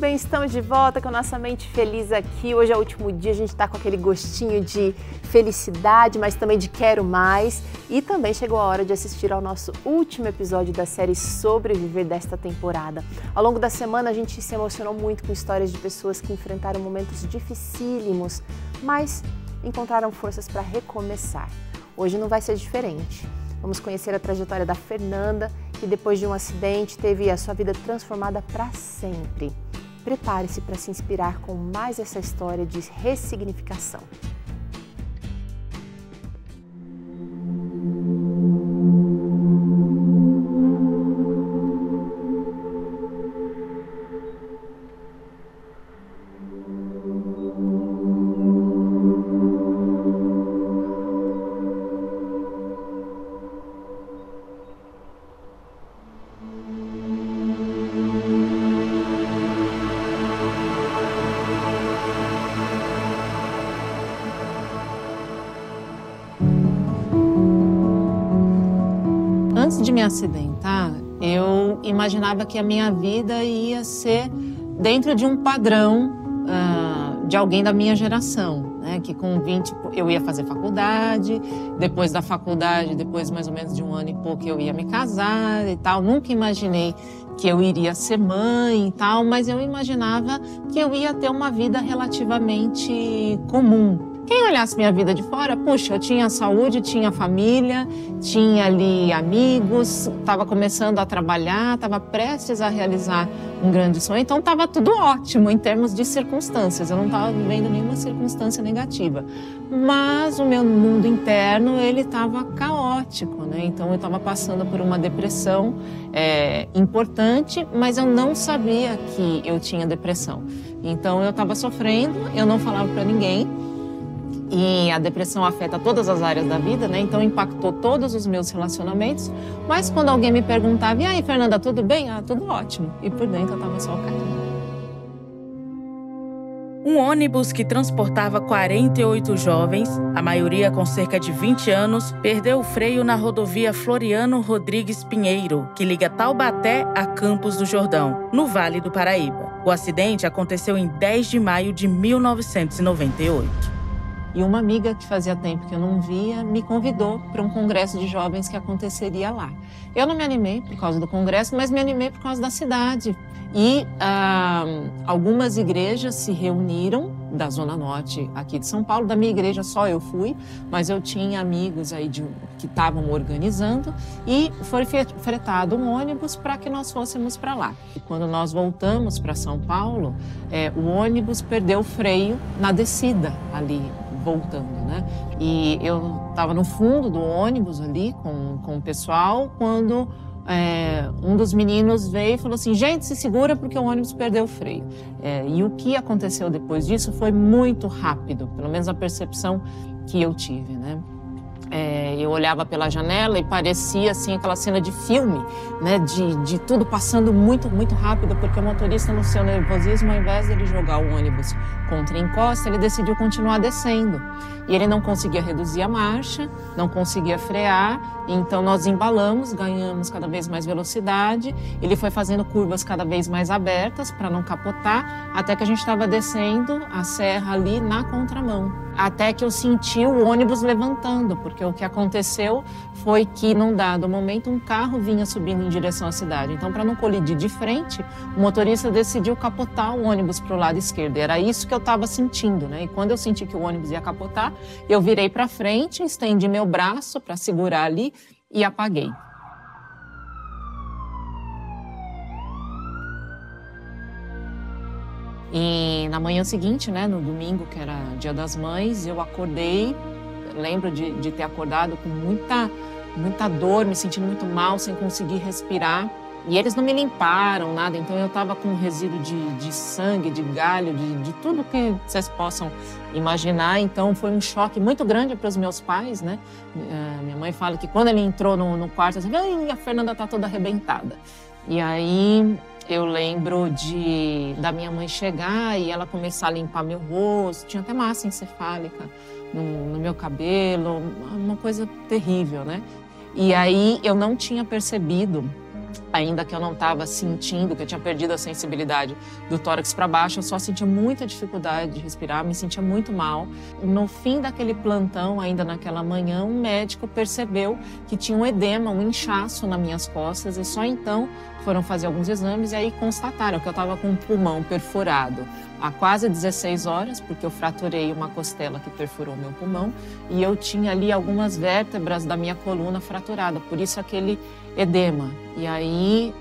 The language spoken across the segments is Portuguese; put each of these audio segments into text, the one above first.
bem, estamos de volta com a nossa mente feliz aqui. Hoje é o último dia, a gente está com aquele gostinho de felicidade, mas também de quero mais. E também chegou a hora de assistir ao nosso último episódio da série Sobreviver desta temporada. Ao longo da semana a gente se emocionou muito com histórias de pessoas que enfrentaram momentos dificílimos, mas encontraram forças para recomeçar. Hoje não vai ser diferente. Vamos conhecer a trajetória da Fernanda, que depois de um acidente teve a sua vida transformada para sempre. Prepare-se para se inspirar com mais essa história de ressignificação. Antes de me acidentar, eu imaginava que a minha vida ia ser dentro de um padrão de alguém da minha geração, né? Que com 20 eu ia fazer faculdade, depois da faculdade, depois mais ou menos de um ano e pouco eu ia me casar e tal. Nunca imaginei que eu iria ser mãe e tal, mas eu imaginava que eu ia ter uma vida relativamente comum. Quem olhasse minha vida de fora, puxa, eu tinha saúde, tinha família, tinha ali amigos, estava começando a trabalhar, estava prestes a realizar um grande sonho, então estava tudo ótimo em termos de circunstâncias, eu não estava vivendo nenhuma circunstância negativa. Mas o meu mundo interno, ele estava caótico, né? Então eu estava passando por uma depressão importante, mas eu não sabia que eu tinha depressão. Então eu estava sofrendo, eu não falava para ninguém. E a depressão afeta todas as áreas da vida, né? Então impactou todos os meus relacionamentos. Mas quando alguém me perguntava, e aí, Fernanda, tudo bem? Ah, tudo ótimo. E por dentro eu estava só caindo. Um ônibus que transportava 48 jovens, a maioria com cerca de 20 anos, perdeu o freio na rodovia Floriano Rodrigues Pinheiro, que liga Taubaté a Campos do Jordão, no Vale do Paraíba. O acidente aconteceu em 10 de maio de 1998. E uma amiga que fazia tempo que eu não via me convidou para um congresso de jovens que aconteceria lá. Eu não me animei por causa do congresso, mas me animei por causa da cidade. E algumas igrejas se reuniram da Zona Norte aqui de São Paulo. Da minha igreja só eu fui, mas eu tinha amigos aí que estavam organizando e foi fretado um ônibus para que nós fôssemos para lá. E quando nós voltamos para São Paulo, o ônibus perdeu o freio na descida ali, voltando, né? E eu estava no fundo do ônibus ali com o pessoal, quando um dos meninos veio e falou assim, gente, se segura porque o ônibus perdeu o freio. E o que aconteceu depois disso foi muito rápido, pelo menos a percepção que eu tive, né? Eu olhava pela janela e parecia assim aquela cena de filme, né? De tudo passando muito, muito rápido, porque o motorista, no seu nervosismo, ao invés de ele jogar o ônibus contra a encosta, ele decidiu continuar descendo. E ele não conseguia reduzir a marcha, não conseguia frear, então nós embalamos, ganhamos cada vez mais velocidade, ele foi fazendo curvas cada vez mais abertas para não capotar, até que a gente estava descendo a serra ali na contramão. Até que eu senti o ônibus levantando, porque o que aconteceu foi que, num dado momento, um carro vinha subindo em direção à cidade. Então, para não colidir de frente, o motorista decidiu capotar o ônibus para o lado esquerdo. Era isso que eu estava sentindo, né? E quando eu senti que o ônibus ia capotar, eu virei para frente, estendi meu braço para segurar ali e apaguei. E na manhã seguinte, né, no domingo, que era Dia das Mães, eu acordei, lembro de ter acordado com muita dor, me sentindo muito mal, sem conseguir respirar. E eles não me limparam, nada, então eu estava com um resíduo de sangue, de galho, de tudo que vocês possam imaginar. Então foi um choque muito grande para os meus pais, né? Minha mãe fala que quando ele entrou no quarto, assim, a Fernanda tá toda arrebentada. E aí eu lembro da minha mãe chegar e ela começar a limpar meu rosto, tinha até massa encefálica no meu cabelo, uma coisa terrível, né? E aí eu não tinha percebido ainda que eu não estava sentindo, que eu tinha perdido a sensibilidade do tórax para baixo, eu só sentia muita dificuldade de respirar, me sentia muito mal. No fim daquele plantão, ainda naquela manhã, um médico percebeu que tinha um edema, um inchaço nas minhas costas, e só então foram fazer alguns exames e aí constataram que eu estava com o pulmão perfurado há quase 16 horas, porque eu fraturei uma costela que perfurou meu pulmão e eu tinha ali algumas vértebras da minha coluna fraturada, por isso aquele edema. E aí,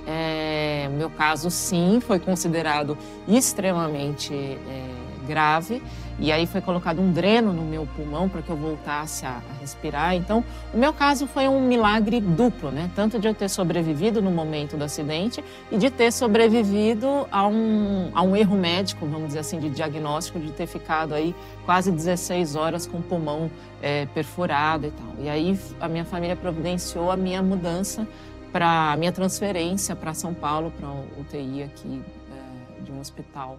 meu caso, sim, foi considerado extremamente grave. E aí foi colocado um dreno no meu pulmão para que eu voltasse a respirar. Então, o meu caso foi um milagre duplo, né? Tanto de eu ter sobrevivido no momento do acidente e de ter sobrevivido a um erro médico, vamos dizer assim, de diagnóstico, de ter ficado aí quase 16 horas com o pulmão perfurado e tal. E aí a minha família providenciou a minha mudança, a minha transferência para São Paulo, para o UTI aqui de um hospital.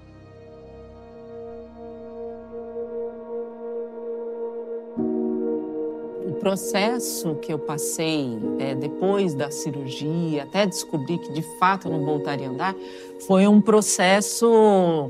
O processo que eu passei depois da cirurgia, até descobrir que de fato eu não voltaria a andar, foi um processo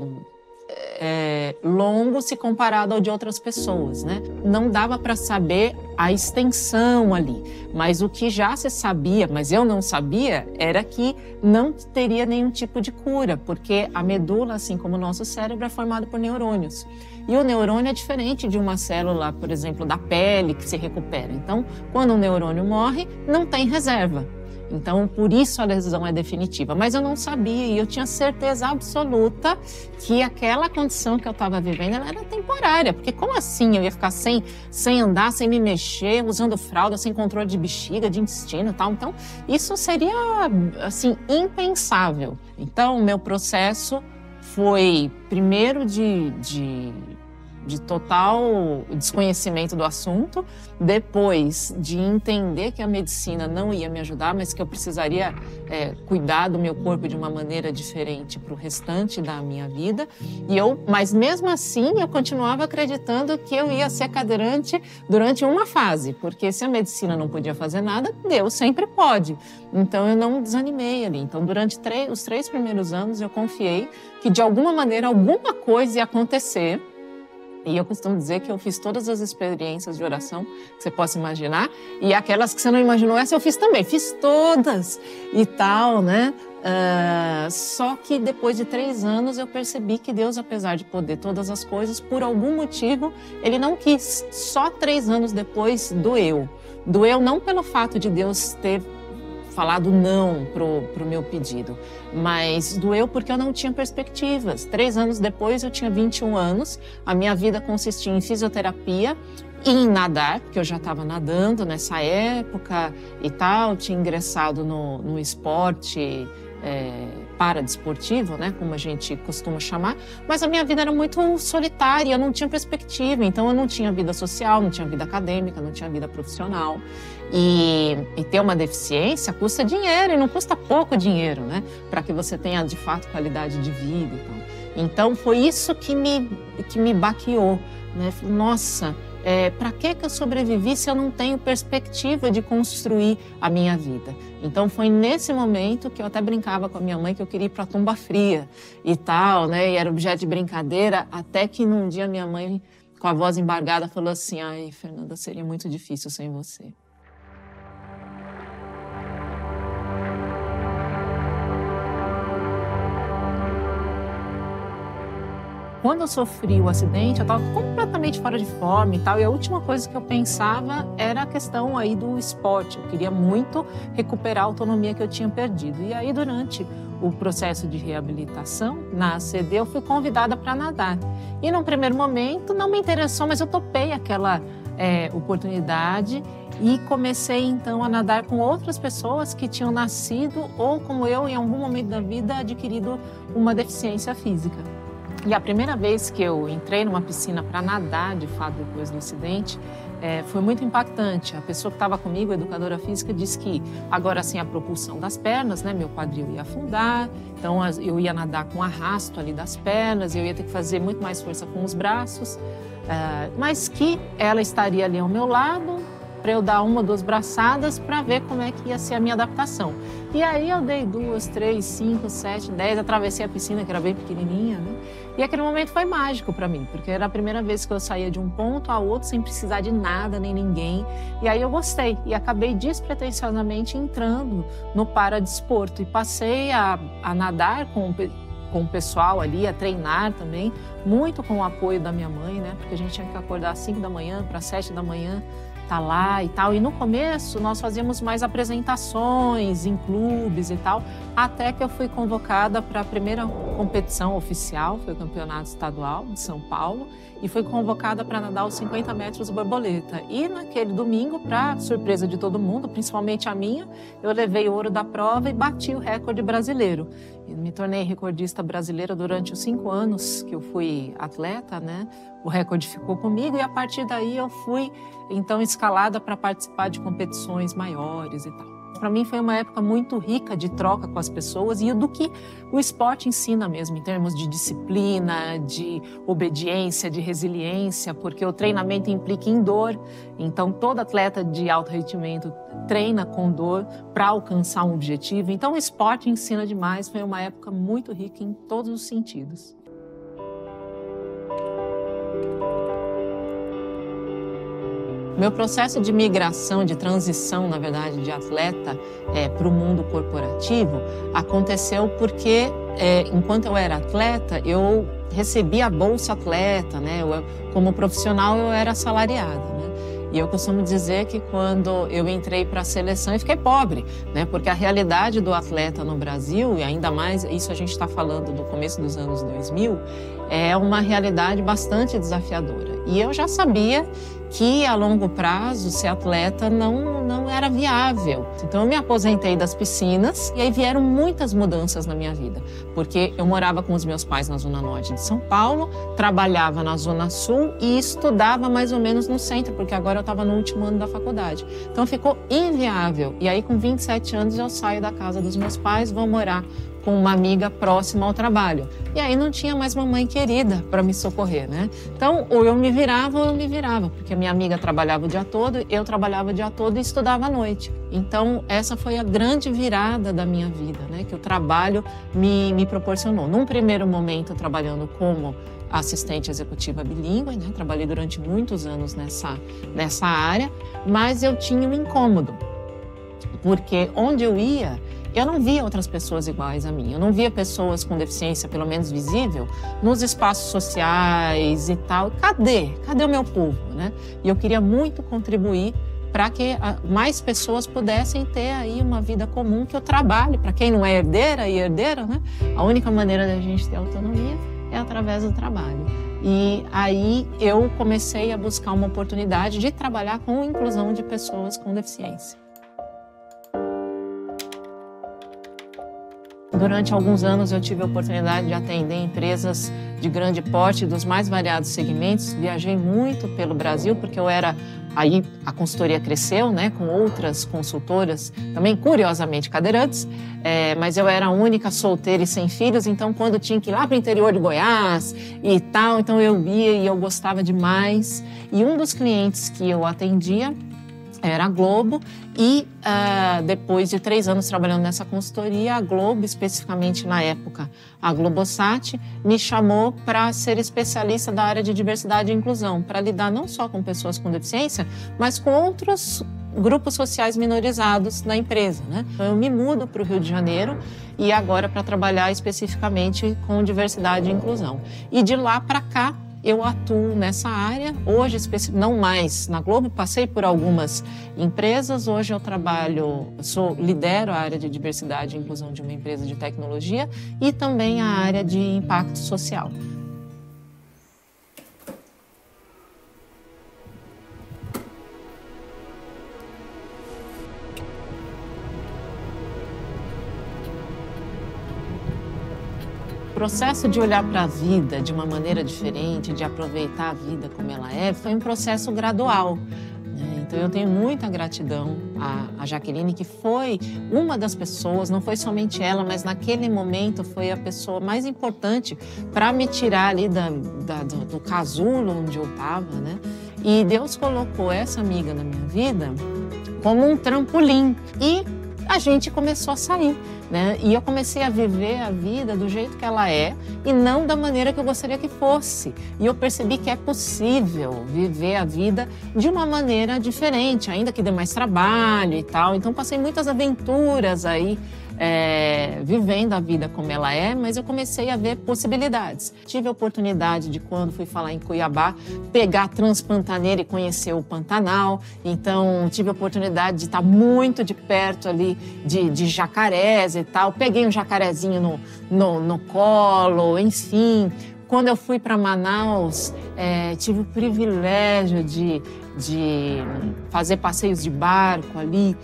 longo se comparado ao de outras pessoas, né? Não dava para saber a extensão ali, mas o que já se sabia, mas eu não sabia, era que não teria nenhum tipo de cura, porque a medula, assim como o nosso cérebro, é formado por neurônios. E o neurônio é diferente de uma célula, por exemplo, da pele, que se recupera. Então, quando um neurônio morre, não tem reserva. Então, por isso a lesão é definitiva. Mas eu não sabia e eu tinha certeza absoluta que aquela condição que eu estava vivendo ela era temporária. Porque como assim eu ia ficar sem andar, sem me mexer, usando fralda, sem controle de bexiga, de intestino e tal? Então, isso seria, assim, impensável. Então, o meu processo foi, primeiro, de total desconhecimento do assunto, depois de entender que a medicina não ia me ajudar, mas que eu precisaria cuidar do meu corpo de uma maneira diferente para o restante da minha vida. Mas mesmo assim eu continuava acreditando que eu ia ser cadeirante durante uma fase, porque se a medicina não podia fazer nada, Deus sempre pode. Então eu não desanimei ali. Então durante os 3 primeiros anos eu confiei que de alguma maneira alguma coisa ia acontecer. E eu costumo dizer que eu fiz todas as experiências de oração que você possa imaginar. E aquelas que você não imaginou, essa eu fiz também. Fiz todas e tal, né? Só que depois de 3 anos eu percebi que Deus, apesar de poder todas as coisas, por algum motivo, Ele não quis. Só 3 anos depois doeu. Doeu não pelo fato de Deus ter falado não pro meu pedido, mas doeu porque eu não tinha perspectivas. 3 anos depois eu tinha 21 anos, a minha vida consistia em fisioterapia e em nadar, porque eu já estava nadando nessa época e tal, tinha ingressado no esporte paradesportivo, né, como a gente costuma chamar, mas a minha vida era muito solitária, eu não tinha perspectiva, então eu não tinha vida social, não tinha vida acadêmica, não tinha vida profissional. E ter uma deficiência custa dinheiro, e não custa pouco dinheiro, né, para que você tenha de fato qualidade de vida e tal. Então foi isso que me baqueou, né? Nossa, para que eu sobrevivi se eu não tenho perspectiva de construir a minha vida? Então foi nesse momento que eu até brincava com a minha mãe que eu queria ir para a tumba fria e tal, né? E era objeto de brincadeira, até que num dia minha mãe, com a voz embargada, falou assim: ai, Fernanda, seria muito difícil sem você. Quando eu sofri o acidente, eu estava completamente fora de forma e tal, e a última coisa que eu pensava era a questão aí do esporte. Eu queria muito recuperar a autonomia que eu tinha perdido. E aí, durante o processo de reabilitação, na ACD, eu fui convidada para nadar. E num primeiro momento não me interessou, mas eu topei aquela oportunidade e comecei então a nadar com outras pessoas que tinham nascido ou, como eu, em algum momento da vida, adquirido uma deficiência física. E a primeira vez que eu entrei numa piscina para nadar, de fato, depois do acidente, foi muito impactante. A pessoa que estava comigo, a educadora física, disse que agora sem a propulsão das pernas, né, meu quadril ia afundar, então eu ia nadar com arrasto ali das pernas, eu ia ter que fazer muito mais força com os braços, mas que ela estaria ali ao meu lado, para eu dar 1 ou 2 braçadas para ver como é que ia ser a minha adaptação. E aí eu dei 2, 3, 5, 7, 10, atravessei a piscina, que era bem pequenininha, né? E aquele momento foi mágico para mim, porque era a primeira vez que eu saía de um ponto a outro sem precisar de nada nem ninguém. E aí eu gostei e acabei despretensiosamente entrando no paradesporto e passei a nadar com o pessoal ali, a treinar também, muito com o apoio da minha mãe, né? Porque a gente tinha que acordar às 5 da manhã para 7 da manhã, tá lá e tal. E no começo nós fazíamos mais apresentações em clubes e tal, até que eu fui convocada para a primeira competição oficial, foi o Campeonato Estadual de São Paulo, e fui convocada para nadar os 50 metros borboleta. E naquele domingo, para surpresa de todo mundo, principalmente a minha, eu levei o ouro da prova e bati o recorde brasileiro. E me tornei recordista brasileira durante os 5 anos que eu fui atleta, né? O recorde ficou comigo e a partir daí eu fui então escalada para participar de competições maiores e tal. Para mim foi uma época muito rica de troca com as pessoas e do que o esporte ensina mesmo, em termos de disciplina, de obediência, de resiliência, porque o treinamento implica em dor. Então, todo atleta de alto rendimento treina com dor para alcançar um objetivo. Então, o esporte ensina demais, foi uma época muito rica em todos os sentidos. Meu processo de migração, de transição, na verdade, de atleta para o mundo corporativo aconteceu porque, enquanto eu era atleta, eu recebia a Bolsa Atleta, né? Como profissional, eu era assalariada, né? E eu costumo dizer que quando eu entrei para a seleção, eu fiquei pobre, né? Porque a realidade do atleta no Brasil, e ainda mais, isso a gente está falando do começo dos anos 2000, é uma realidade bastante desafiadora. E eu já sabia que a longo prazo ser atleta não era viável. Então eu me aposentei das piscinas e aí vieram muitas mudanças na minha vida, porque eu morava com os meus pais na Zona Norte de São Paulo, trabalhava na Zona Sul e estudava mais ou menos no centro, porque agora eu estava no último ano da faculdade. Então ficou inviável. E aí com 27 anos eu saio da casa dos meus pais, vou morar com uma amiga próxima ao trabalho. E aí não tinha mais mamãe querida para me socorrer, né? Então, ou eu me virava ou eu me virava, porque a minha amiga trabalhava o dia todo, eu trabalhava o dia todo e estudava à noite. Então, essa foi a grande virada da minha vida, né? Que o trabalho me proporcionou. Num primeiro momento, trabalhando como assistente executiva bilíngue, né? Trabalhei durante muitos anos nessa área, mas eu tinha um incômodo, porque onde eu ia, eu não via outras pessoas iguais a mim, eu não via pessoas com deficiência, pelo menos visível, nos espaços sociais e tal. Cadê o meu povo, né? E eu queria muito contribuir para que mais pessoas pudessem ter aí uma vida comum, que o trabalho, para quem não é herdeira e herdeiro, né? A única maneira da gente ter autonomia é através do trabalho. E aí eu comecei a buscar uma oportunidade de trabalhar com a inclusão de pessoas com deficiência. Durante alguns anos eu tive a oportunidade de atender empresas de grande porte dos mais variados segmentos. Viajei muito pelo Brasil porque aí a consultoria cresceu, né, com outras consultoras, também curiosamente cadeirantes, mas eu era a única solteira e sem filhos, então quando tinha que ir lá para o interior de Goiás e tal, então eu ia e eu gostava demais. E um dos clientes que eu atendia era a Globo e depois de 3 anos trabalhando nessa consultoria, a Globo, especificamente na época a Globosat, me chamou para ser especialista da área de diversidade e inclusão, para lidar não só com pessoas com deficiência, mas com outros grupos sociais minorizados na empresa, né? Então eu me mudo para o Rio de Janeiro e agora para trabalhar especificamente com diversidade e inclusão. E de lá para cá, eu atuo nessa área, hoje não mais na Globo, passei por algumas empresas, hoje eu lidero a área de diversidade e inclusão de uma empresa de tecnologia e também a área de impacto social. O processo de olhar para a vida de uma maneira diferente, de aproveitar a vida como ela é, foi um processo gradual. Então eu tenho muita gratidão à Jaqueline, que foi uma das pessoas, não foi somente ela, mas naquele momento foi a pessoa mais importante para me tirar ali do casulo onde eu estava, né? E Deus colocou essa amiga na minha vida como um trampolim. E a gente começou a sair, né? E eu comecei a viver a vida do jeito que ela é e não da maneira que eu gostaria que fosse. E eu percebi que é possível viver a vida de uma maneira diferente, ainda que dê mais trabalho e tal. Então passei muitas aventuras aí, vivendo a vida como ela é, mas eu comecei a ver possibilidades. Tive a oportunidade de, quando fui falar em Cuiabá, pegar a Transpantaneira e conhecer o Pantanal. Então tive a oportunidade de estar muito de perto ali de jacarés e tal. Peguei um jacarezinho no colo, enfim. Quando eu fui para Manaus, tive o privilégio de fazer passeios de barco ali,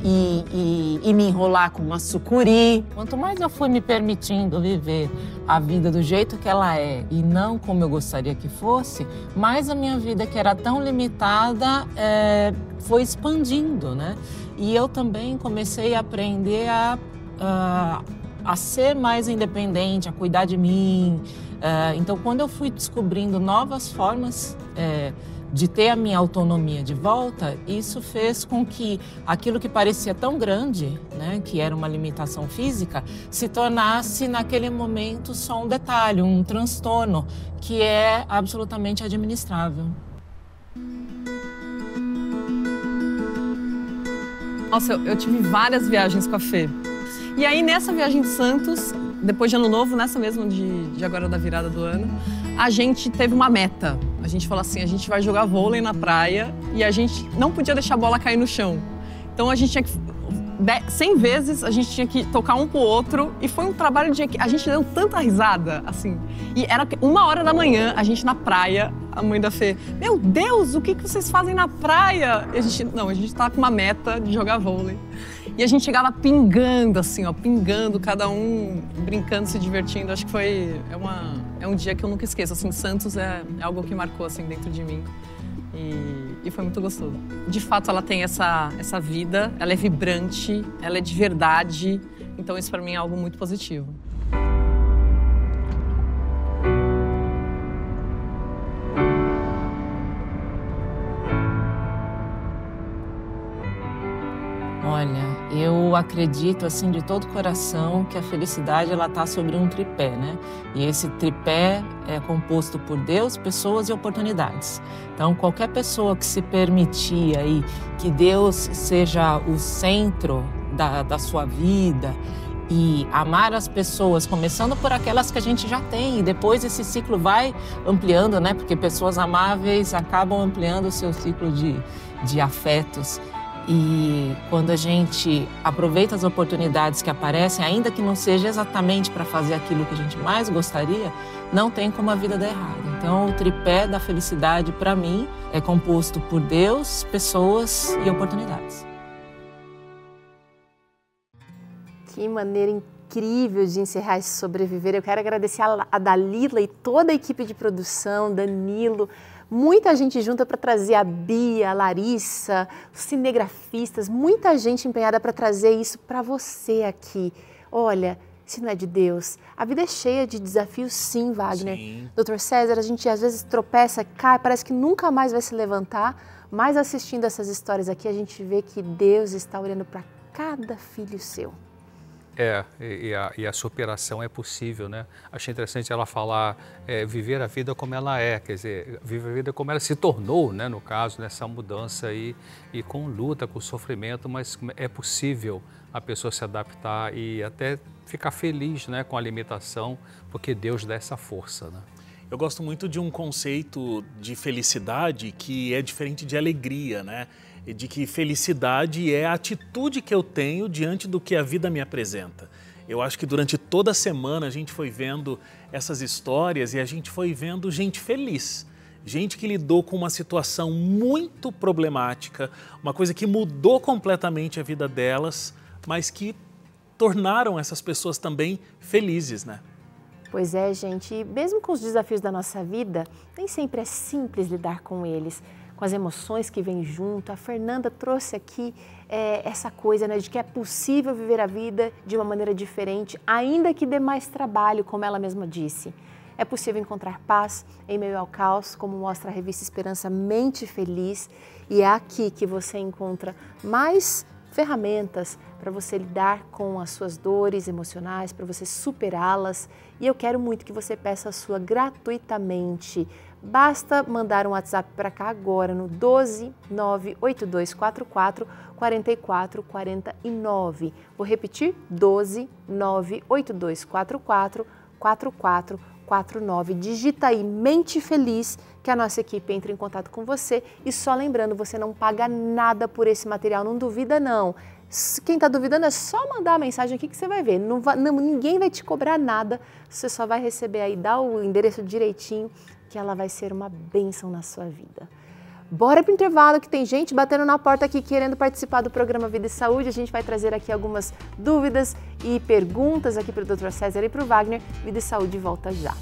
e me enrolar com uma sucuri. Quanto mais eu fui me permitindo viver a vida do jeito que ela é e não como eu gostaria que fosse, mais a minha vida, que era tão limitada, foi expandindo, né? E eu também comecei a aprender a ser mais independente, a cuidar de mim. Então, quando eu fui descobrindo novas formas de ter a minha autonomia de volta, isso fez com que aquilo que parecia tão grande, né, que era uma limitação física, se tornasse naquele momento só um detalhe, um transtorno que é absolutamente administrável. Nossa, eu tive várias viagens com a Fê. E aí, nessa viagem de Santos, depois de Ano Novo, nessa mesma de agora da virada do ano, a gente teve uma meta. A gente falou assim, a gente vai jogar vôlei na praia e a gente não podia deixar a bola cair no chão. Então a gente tinha que, 100 vezes, a gente tinha que tocar um pro outro, e foi um trabalho de... A gente deu tanta risada, assim. E era 1h da manhã, a gente na praia, a mãe da Fê, meu Deus, o que vocês fazem na praia? E a gente tava com uma meta de jogar vôlei. E a gente chegava pingando, assim, ó, pingando, cada um brincando, se divertindo. Acho que é um dia que eu nunca esqueço, assim. Santos é algo que marcou, assim, dentro de mim. E foi muito gostoso. De fato, ela tem essa vida, ela é vibrante, ela é de verdade. Então isso para mim é algo muito positivo. Olha, eu acredito, assim, de todo o coração, que a felicidade, ela está sobre um tripé, né? E esse tripé é composto por Deus, pessoas e oportunidades. Então, qualquer pessoa que se permitir aí que Deus seja o centro da sua vida e amar as pessoas, começando por aquelas que a gente já tem, e depois esse ciclo vai ampliando, né? Porque pessoas amáveis acabam ampliando o seu ciclo de afetos. E quando a gente aproveita as oportunidades que aparecem, ainda que não seja exatamente para fazer aquilo que a gente mais gostaria, não tem como a vida dar errado. Então, o tripé da felicidade, para mim, é composto por Deus, pessoas e oportunidades. Que maneira incrível de encerrar esse Sobreviver. Eu quero agradecer a Dalila e toda a equipe de produção, Danilo. Muita gente junta para trazer a Bia, a Larissa, os cinegrafistas, muita gente empenhada para trazer isso para você aqui. Olha, se não é de Deus, a vida é cheia de desafios, sim, Wagner. Sim. Dr. César, a gente às vezes tropeça, cai, parece que nunca mais vai se levantar, mas assistindo essas histórias aqui, a gente vê que Deus está olhando para cada filho seu. E a superação é possível, né? Achei interessante ela falar, viver a vida como ela é, quer dizer, viver a vida como ela se tornou, né? No caso, nessa mudança aí, e com luta, com sofrimento, mas é possível a pessoa se adaptar e até ficar feliz, né? Com a limitação, porque Deus dá essa força, né? Eu gosto muito de um conceito de felicidade que é diferente de alegria, né? De que felicidade é a atitude que eu tenho diante do que a vida me apresenta. Eu acho que durante toda a semana a gente foi vendo essas histórias e a gente foi vendo gente feliz. Gente que lidou com uma situação muito problemática, uma coisa que mudou completamente a vida delas, mas que tornaram essas pessoas também felizes, né? Pois é, gente, e mesmo com os desafios da nossa vida, nem sempre é simples lidar com eles. Com as emoções que vêm junto. A Fernanda trouxe aqui essa coisa, né, de que é possível viver a vida de uma maneira diferente, ainda que dê mais trabalho, como ela mesma disse. É possível encontrar paz em meio ao caos, como mostra a revista Esperança Mente Feliz, e é aqui que você encontra mais ferramentas para você lidar com as suas dores emocionais, para você superá-las, e eu quero muito que você peça a sua gratuitamente. Basta mandar um WhatsApp para cá agora no 12 98244 4449. Vou repetir, 12 98244 4449. Digita aí Mente Feliz, que a nossa equipe entra em contato com você. E só lembrando, você não paga nada por esse material, não duvida não. Quem está duvidando é só mandar a mensagem aqui que você vai ver. Ninguém vai te cobrar nada, você só vai receber aí, dá o endereço direitinho, que ela vai ser uma bênção na sua vida. Bora pro intervalo, que tem gente batendo na porta aqui querendo participar do programa Vida e Saúde. A gente vai trazer aqui algumas dúvidas e perguntas aqui para o Dr. César e para o Wagner. Vida e Saúde volta já.